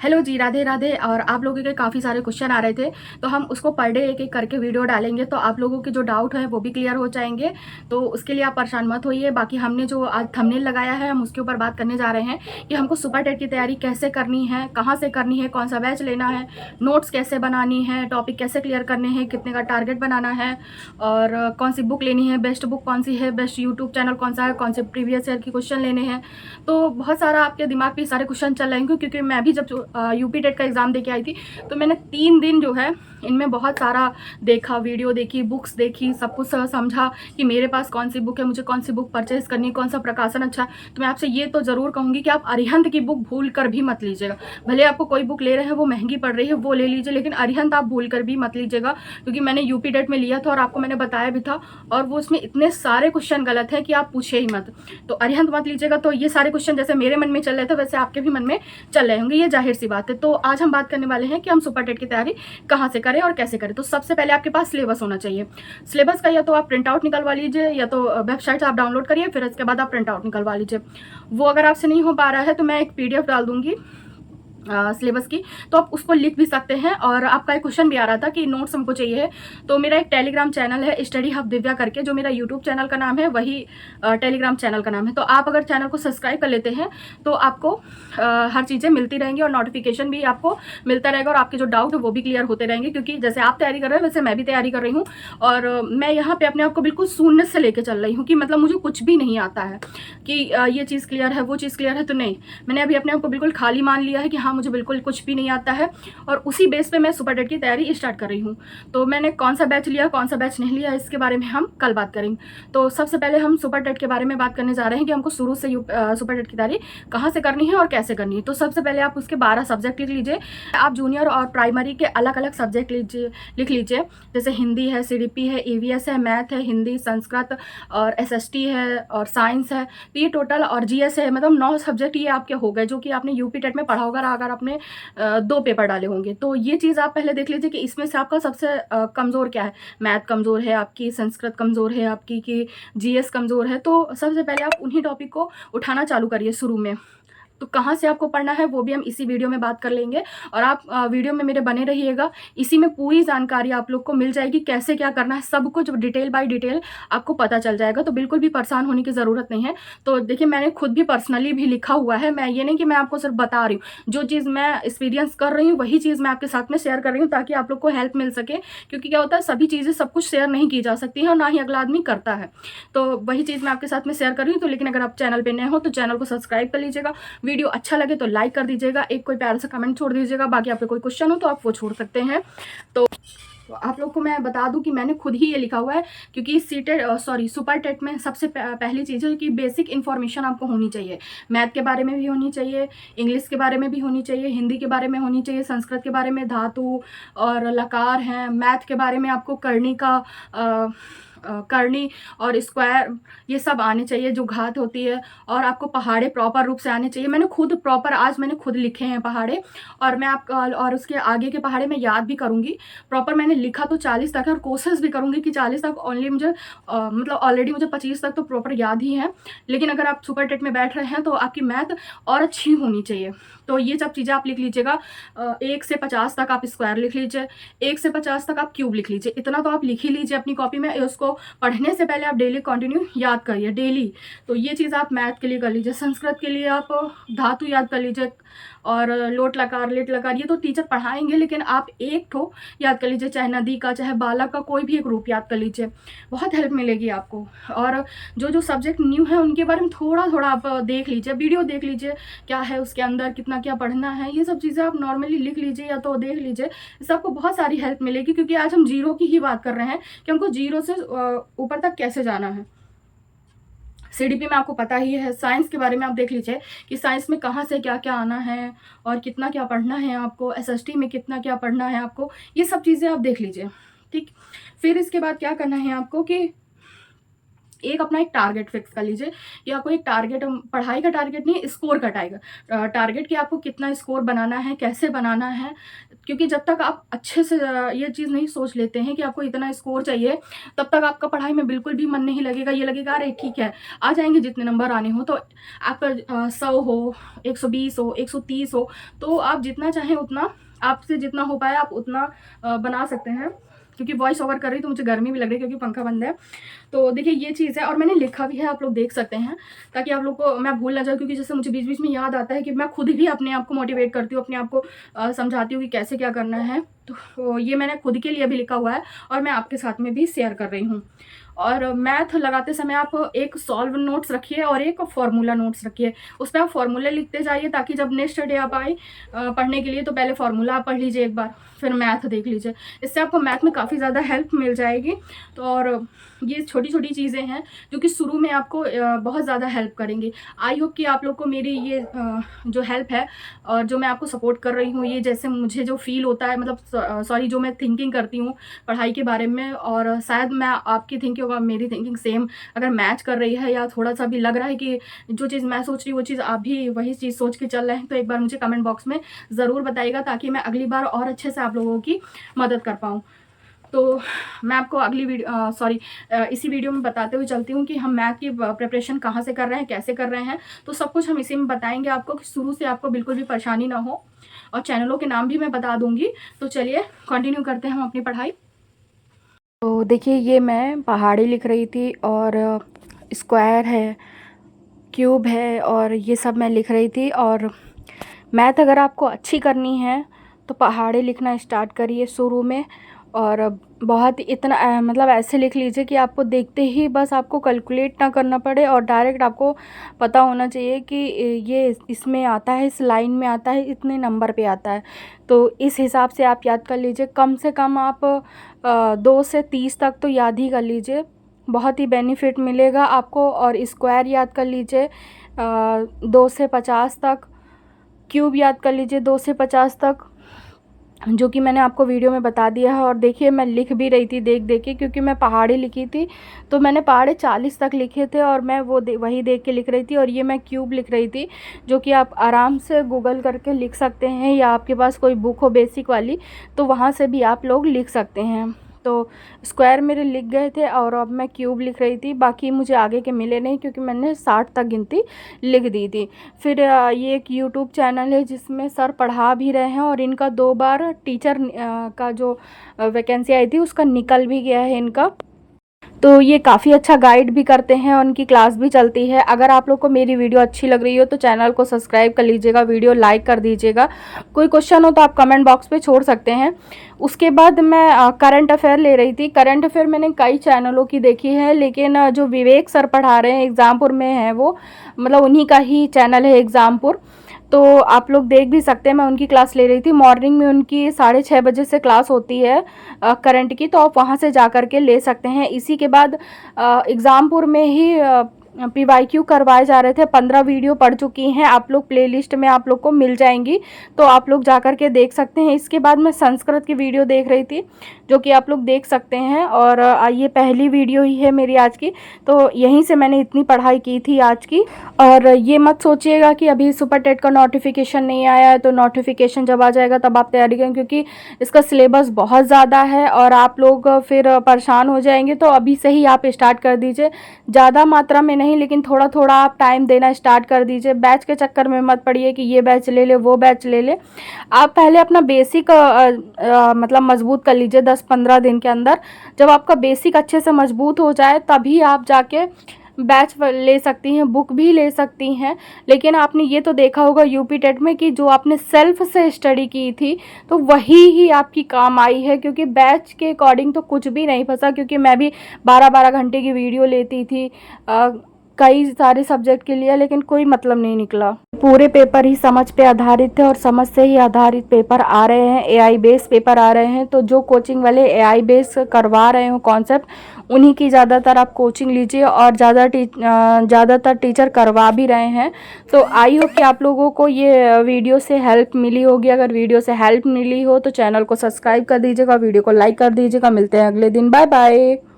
Hello जी, राधे राधे। और आप लोगों के काफ़ी सारे क्वेश्चन आ रहे थे, तो हम उसको पर डे एक एक करके वीडियो डालेंगे, तो आप लोगों के जो डाउट हैं वो भी क्लियर हो जाएंगे। तो उसके लिए आप परेशान मत होइए। बाकी हमने जो आज थंबनेल लगाया है, हम उसके ऊपर बात करने जा रहे हैं कि हमको सुपर टेट की तैयारी कैसे करनी है, कहाँ से करनी है, कौन सा बैच लेना है, नोट्स कैसे बनानी है, टॉपिक कैसे क्लियर करने हैं, कितने का टारगेट बनाना है, और कौन सी बुक लेनी है, बेस्ट बुक कौन सी है, बेस्ट यूट्यूब चैनल कौन सा है, कौन से प्रीवियस ईयर के क्वेश्चन लेने हैं। तो बहुत सारा आपके दिमाग पे सारे क्वेश्चन चल रहे हैं, क्योंकि मैं भी जब यूपी टेट का एग्ज़ाम देके आई थी, तो मैंने 3 दिन जो है इनमें बहुत सारा देखा, वीडियो देखी, बुक्स देखी, सब कुछ समझा कि मेरे पास कौन सी बुक है, मुझे कौन सी बुक परचेज करनी है, कौन सा प्रकाशन अच्छा है। तो मैं आपसे ये तो ज़रूर कहूँगी कि आप अरिहंत की बुक भूल कर भी मत लीजिएगा। भले आपको कोई बुक ले रहे हैं वो महंगी पड़ रही है, वो ले लीजिए, लेकिन अरिहंत आप भूल कर भी मत लीजिएगा, क्योंकि मैंने यूपी टेट में लिया था और आपको मैंने बताया भी था, और वो उसमें इतने सारे क्वेश्चन गलत हैं कि आप पूछे ही मत। तो अरिहंत मत लीजिएगा। तो ये सारे क्वेश्चन जैसे मेरे मन में चल रहे थे, वैसे आपके भी मन में चल रहे होंगे, ये जाहिर सी बात है। तो आज हम बात करने वाले हैं कि हम सुपर टेट की तैयारी कहाँ से करें और कैसे करें। तो सबसे पहले आपके पास सिलेबस होना चाहिए। सिलेबस का या तो आप प्रिंट आउट निकलवा लीजिए, या तो वेबसाइट से आप डाउनलोड करिए, फिर इसके बाद आप प्रिंट आउट निकलवा लीजिए। वो अगर आपसे नहीं हो पा रहा है तो मैं एक PDF डाल दूंगी सिलेबस की, तो आप उसको लिख भी सकते हैं। और आपका एक क्वेश्चन भी आ रहा था कि नोट्स हमको चाहिए है, तो मेरा एक टेलीग्राम चैनल है स्टडी हब दिव्या करके, जो मेरा यूट्यूब चैनल का नाम है वही टेलीग्राम चैनल का नाम है। तो आप अगर चैनल को सब्सक्राइब कर लेते हैं तो आपको हर चीज़ें मिलती रहेंगी, और नोटिफिकेशन भी आपको मिलता रहेगा, और आपके जो डाउट है वो भी क्लियर होते रहेंगे। क्योंकि जैसे आप तैयारी कर रहे हैं वैसे मैं भी तैयारी कर रही हूँ, और मैं यहाँ पे अपने आप को बिल्कुल शून्य से लेके चल रही हूँ, कि मतलब मुझे कुछ भी नहीं आता है कि ये चीज़ क्लियर है, वो चीज़ क्लियर है। तो नहीं, मैंने अभी अपने आप को बिल्कुल खाली मान लिया है कि हाँ, मुझे बिल्कुल कुछ भी नहीं आता है, और उसी बेस पे मैं सुपर टेट की तैयारी स्टार्ट कर रही हूँ। तो मैंने कौन सा बैच लिया, कौन सा बैच नहीं लिया, इसके बारे में हम कल बात करेंगे। तो सबसे पहले हम सुपर टेट के बारे में बात करने जा रहे हैं कि हमको शुरू से सुपर टेट की तैयारी कहाँ से करनी है और कैसे करनी है। तो सबसे पहले आप उसके 12 सब्जेक्ट लिख लीजिए। आप जूनियर और प्राइमरी के अलग अलग सब्जेक्ट लिख लीजिए। जैसे हिंदी है, CDP है, EVS है, मैथ है, हिंदी, संस्कृत और SST है, और साइंस है। तो ये टोटल, और GS है, मतलब 9 सब्जेक्ट ये आपके हो गए, जो कि आपने यूपी टेट में पढ़ा होगा अगर आपने 2 पेपर डाले होंगे। तो ये चीज़ आप पहले देख लीजिए कि इसमें से आपका सबसे कमज़ोर क्या है। मैथ कमज़ोर है आपकी, संस्कृत कमज़ोर है आपकी, कि GS कमज़ोर है। तो सबसे पहले आप उन्हीं टॉपिक को उठाना चालू करिए शुरू में। तो कहाँ से आपको पढ़ना है वो भी हम इसी वीडियो में बात कर लेंगे, और आप वीडियो में मेरे बने रहिएगा। इसी में पूरी जानकारी आप लोग को मिल जाएगी, कैसे क्या करना है, सब कुछ डिटेल बाय डिटेल आपको पता चल जाएगा। तो बिल्कुल भी परेशान होने की ज़रूरत नहीं है। तो देखिए, मैंने खुद भी पर्सनली भी लिखा हुआ है। मैं ये नहीं कि मैं आपको सिर्फ बता रही हूँ, जो चीज़ मैं एक्सपीरियंस कर रही हूँ वही चीज़ मैं आपके साथ में शेयर कर रही हूँ, ताकि आप लोग को हेल्प मिल सके। क्योंकि क्या होता है, सभी चीज़ें सब कुछ शेयर नहीं की जा सकती हैं, और ना ही अगला आदमी करता है। तो वही चीज़ मैं आपके साथ में शेयर कर रही हूँ। तो लेकिन अगर आप चैनल पर नए हो तो चैनल को सब्सक्राइब कर लीजिएगा। वीडियो अच्छा लगे तो लाइक कर दीजिएगा, एक कोई प्यारा सा कमेंट छोड़ दीजिएगा। बाकी आपके कोई क्वेश्चन हो तो आप वो छोड़ सकते हैं। तो आप लोग को मैं बता दूं कि मैंने खुद ही ये लिखा हुआ है, क्योंकि सुपर टेट में सबसे पहली चीज़ है कि बेसिक इन्फॉर्मेशन आपको होनी चाहिए। मैथ के बारे में भी होनी चाहिए, इंग्लिश के बारे में भी होनी चाहिए, हिंदी के बारे में होनी चाहिए, संस्कृत के बारे में धातु और लकार हैं, मैथ के बारे में आपको करनी और स्क्वायर ये सब आने चाहिए, जो घात होती है। और आपको पहाड़े प्रॉपर रूप से आने चाहिए। मैंने खुद प्रॉपर आज मैंने खुद लिखे हैं पहाड़े, और मैं आपका और उसके आगे के पहाड़े मैं याद भी करूँगी। प्रॉपर मैंने लिखा तो 40 तक है, और कोशिश भी करूँगी कि 40 तक ओनली मुझे मतलब ऑलरेडी मुझे 25 तक तो प्रॉपर याद ही है। लेकिन अगर आप सुपर टेट में बैठ रहे हैं तो आपकी मैथ और अच्छी होनी चाहिए। तो ये सब चीज़ें आप लिख लीजिएगा। 1 से 50 तक आप स्क्वायर लिख लीजिए, 1 से 50 तक आप क्यूब लिख लीजिए। इतना तो आप लिख ही लीजिए अपनी कॉपी में। उसको पढ़ने से पहले आप डेली कंटिन्यू याद करिए डेली। तो ये चीज़ आप मैथ के लिए कर लीजिए। संस्कृत के लिए आप धातु याद कर लीजिए, और लोट लकार, लेट लकार, ये तो टीचर पढ़ाएंगे, लेकिन आप एक ठो याद कर लीजिए, चाहे नदी का, चाहे बालक का, कोई भी एक रूप याद कर लीजिए। बहुत हेल्प मिलेगी आपको। और जो जो सब्जेक्ट न्यू है उनके बारे में थोड़ा थोड़ा आप देख लीजिए, वीडियो देख लीजिए, क्या है उसके अंदर, कितना क्या पढ़ना है, ये सब चीज़ें आप नॉर्मली लिख लीजिए या तो देख लीजिए। इससे आपको बहुत सारी हेल्प मिलेगी, क्योंकि आज हम जीरो की ही बात कर रहे हैं कि हमको जीरो से ऊपर तक कैसे जाना है। CDP में आपको पता ही है। साइंस के बारे में आप देख लीजिए कि साइंस में कहाँ से क्या क्या आना है, और कितना क्या पढ़ना है आपको, SST में कितना क्या पढ़ना है आपको, ये सब चीज़ें आप देख लीजिए। ठीक, फिर इसके बाद क्या करना है आपको कि अपना एक टारगेट फिक्स कर लीजिए, कि आपको एक टारगेट, पढ़ाई का टारगेट नहीं, स्कोर का टारगेट कि आपको कितना स्कोर बनाना है, कैसे बनाना है। क्योंकि जब तक आप अच्छे से ये चीज़ नहीं सोच लेते हैं कि आपको इतना स्कोर चाहिए, तब तक आपका पढ़ाई में बिल्कुल भी मन नहीं लगेगा। ये लगेगा अरे ठीक है, आ जाएँगे जितने नंबर आने हो। तो आपका 100 हो, 120 हो, 130 हो, तो आप जितना चाहें उतना, आपसे जितना हो पाए आप उतना बना सकते हैं। क्योंकि वॉइस ओवर कर रही तो मुझे गर्मी भी लग रही है क्योंकि पंखा बंद है। तो देखिए ये चीज़ है, और मैंने लिखा भी है, आप लोग देख सकते हैं, ताकि आप लोग को मैं भूल ना जाऊँ। क्योंकि जैसे मुझे बीच बीच में याद आता है कि मैं खुद भी अपने आप को मोटिवेट करती हूँ, अपने आप को समझाती हूँ कि कैसे क्या करना है। तो ये मैंने खुद के लिए भी लिखा हुआ है और मैं आपके साथ में भी शेयर कर रही हूँ। और मैथ लगाते समय आप एक सॉल्व नोट्स रखिए और एक फार्मूला नोट्स रखिए। उस पर आप फार्मूला लिखते जाइए, ताकि जब नेक्स्ट डे आप आए पढ़ने के लिए तो पहले फार्मूला आप पढ़ लीजिए एक बार, फिर मैथ देख लीजिए। इससे आपको मैथ में काफ़ी ज़्यादा हेल्प मिल जाएगी। तो और ये छोटी छोटी चीज़ें हैं जो कि शुरू में आपको बहुत ज़्यादा हेल्प करेंगी। आई होप कि आप लोग को मेरी ये जो हेल्प है और जो मैं आपको सपोर्ट कर रही हूँ, ये जैसे मुझे जो फील होता है, मतलब सॉरी, जो मैं थिंकिंग करती हूँ पढ़ाई के बारे में, और शायद मैं आपकी थिंकिंग और मेरी थिंकिंग सेम अगर मैच कर रही है, या थोड़ा सा भी लग रहा है कि जो चीज़ मैं सोच रही हूँ वो चीज़ आप भी वही चीज़ सोच के चल रहे हैं, तो एक बार मुझे कमेंट बॉक्स में ज़रूर बताइएगा, ताकि मैं अगली बार और अच्छे से आप लोगों की मदद कर पाऊँ। तो मैं आपको अगली इसी वीडियो में बताते हुए चलती हूँ कि हम मैथ की प्रिपरेशन कहाँ से कर रहे हैं, कैसे कर रहे हैं। तो सब कुछ हम इसी में बताएंगे आपको, कि शुरू से आपको बिल्कुल भी परेशानी ना हो, और चैनलों के नाम भी मैं बता दूंगी। तो चलिए कंटिन्यू करते हैं हम अपनी पढ़ाई। तो देखिए ये मैं पहाड़ी लिख रही थी, और स्क्वायर है, क्यूब है, और ये सब मैं लिख रही थी। और मैथ अगर आपको अच्छी करनी है तो पहाड़ी लिखना स्टार्ट करिए शुरू में, और बहुत इतना मतलब ऐसे लिख लीजिए कि आपको देखते ही बस आपको कैलकुलेट ना करना पड़े, और डायरेक्ट आपको पता होना चाहिए कि ये इसमें आता है, इस लाइन में आता है, इतने नंबर पे आता है। तो इस हिसाब से आप याद कर लीजिए। कम से कम आप 2 से 30 तक तो याद ही कर लीजिए, बहुत ही बेनिफिट मिलेगा आपको। और स्क्वायर याद कर लीजिए 2 से 50 तक, क्यूब याद कर लीजिए 2 से 50 तक, जो कि मैंने आपको वीडियो में बता दिया है। और देखिए मैं लिख भी रही थी देख देख के, क्योंकि मैं पहाड़ी लिखी थी तो मैंने पहाड़े 40 तक लिखे थे, और मैं वही देख के लिख रही थी। और ये मैं क्यूब लिख रही थी, जो कि आप आराम से गूगल करके लिख सकते हैं, या आपके पास कोई बुक हो बेसिक वाली तो वहाँ से भी आप लोग लिख सकते हैं। तो स्क्वायर मेरे लिख गए थे, और अब मैं क्यूब लिख रही थी। बाकी मुझे आगे के मिले नहीं, क्योंकि मैंने 60 तक गिनती लिख दी थी। फिर ये एक यूट्यूब चैनल है जिसमें सर पढ़ा भी रहे हैं, और इनका 2 बार टीचर का जो वैकेंसी आई थी उसका निकल भी गया है इनका। तो ये काफ़ी अच्छा गाइड भी करते हैं, और उनकी क्लास भी चलती है। अगर आप लोग को मेरी वीडियो अच्छी लग रही हो तो चैनल को सब्सक्राइब कर लीजिएगा, वीडियो लाइक कर दीजिएगा। कोई क्वेश्चन हो तो आप कमेंट बॉक्स पे छोड़ सकते हैं। उसके बाद मैं करंट अफेयर ले रही थी। करंट अफेयर मैंने कई चैनलों की देखी है, लेकिन जो विवेक सर पढ़ा रहे हैं एग्ज़ामपुर में है, वो मतलब उन्हीं का ही चैनल है एग्ज़ामपुर, तो आप लोग देख भी सकते हैं। मैं उनकी क्लास ले रही थी, मॉर्निंग में उनकी 6:30 बजे से क्लास होती है करंट की, तो आप वहाँ से जा कर के ले सकते हैं। इसी के बाद एग्ज़ामपुर में ही PYQ करवाए जा रहे थे। 15 वीडियो पढ़ चुकी हैं, आप लोग प्लेलिस्ट में आप लोग को मिल जाएंगी, तो आप लोग जा कर के देख सकते हैं। इसके बाद मैं संस्कृत की वीडियो देख रही थी, जो कि आप लोग देख सकते हैं। और ये पहली वीडियो ही है मेरी आज की, तो यहीं से मैंने इतनी पढ़ाई की थी आज की। और ये मत सोचिएगा कि अभी सुपर टेट का नोटिफिकेशन नहीं आया है, तो नोटिफिकेशन जब आ जाएगा तब आप तैयारी करें, क्योंकि इसका सिलेबस बहुत ज़्यादा है और आप लोग फिर परेशान हो जाएंगे। तो अभी से ही आप स्टार्ट कर दीजिए, ज़्यादा मात्रा में नहीं, लेकिन थोड़ा थोड़ा आप टाइम देना स्टार्ट कर दीजिए। बैच के चक्कर में मत पड़िए कि ये बैच ले ले वो बैच ले ले। आप पहले अपना बेसिक मतलब मजबूत कर लीजिए 10-15 दिन के अंदर। जब आपका बेसिक अच्छे से मजबूत हो जाए तभी आप जाके बैच ले सकती हैं, बुक भी ले सकती हैं। लेकिन आपने ये तो देखा होगा यूपी टेट में कि जो आपने सेल्फ से स्टडी की थी तो वही ही आपकी काम आई है, क्योंकि बैच के अकॉर्डिंग तो कुछ भी नहीं फंसा। क्योंकि मैं भी 12-12 घंटे की वीडियो लेती थी कई सारे सब्जेक्ट के लिए, लेकिन कोई मतलब नहीं निकला। पूरे पेपर ही समझ पे आधारित थे, और समझ से ही आधारित पेपर आ रहे हैं, AI बेस पेपर आ रहे हैं। तो जो कोचिंग वाले AI बेस करवा रहे हो कॉन्सेप्ट, उन्हीं की ज़्यादातर आप कोचिंग लीजिए, और ज़्यादातर टीचर करवा भी रहे हैं। तो आई होप कि आप लोगों को ये वीडियो से हेल्प मिली होगी। अगर वीडियो से हेल्प मिली हो तो चैनल को सब्सक्राइब कर दीजिएगा, वीडियो को लाइक कर दीजिएगा। मिलते हैं अगले दिन, बाय बाय।